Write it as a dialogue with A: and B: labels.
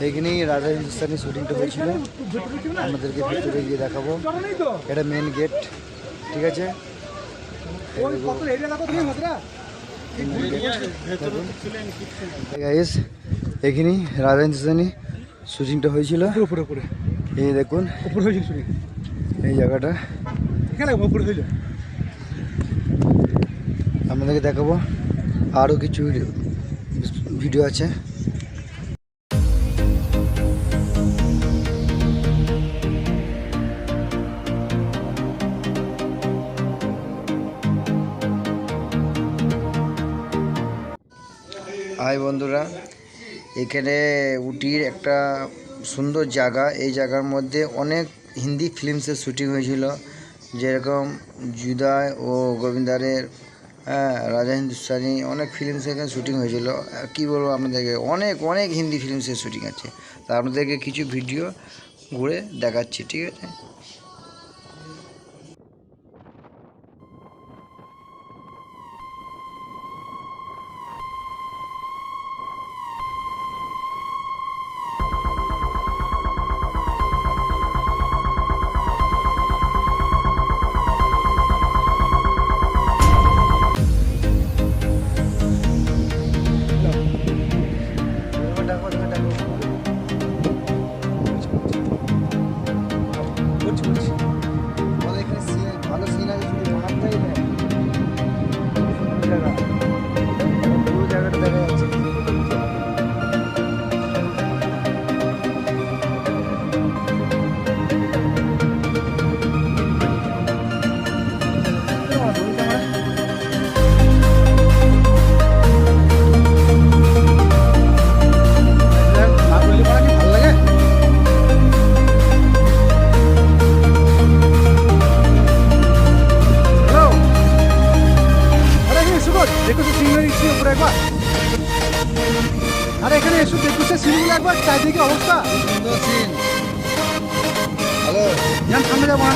A: এখানেই রাজা হিন্দুস্তানি শুটিংটা হয়েছিল। আমাদেরকে ভিতরে গিয়ে দেখাবো। এটা মেন গেট, ঠিক আছে। এখানেই রাজা হিন্দুস্তানি শুটিংটা হয়েছিল। এই দেখুন এই জায়গাটা আপনাদেরকে দেখাবো। আরও কিছু ভিডিও আছে। হাই বন্ধুরা, এখানে উটির একটা সুন্দর জায়গা। এই জায়গার মধ্যে অনেক হিন্দি ফিল্মসের শুটিং হয়েছিল, যেরকম জুদাই ও গোবিন্দারের, রাজা হিন্দুস্তানি, অনেক ফিল্মস এখানে শুটিং হয়েছিল। কী বলবো আপনাদেরকে, অনেক অনেক হিন্দি ফিল্মসের শুটিং আছে। তা আপনাদেরকে কিছু ভিডিও ঘুরে দেখাচ্ছি, ঠিক আছে। ভালো সিন আছে, শুধু মাথায় নেই, পুরো জায়গাটা দেখা যাচ্ছে। আরে এখানে এসো, দেখছো সিনগুলো একবার, চারিদিকে অবস্থা সুন্দর সিন। হ্যালো, সামনে যাবো না।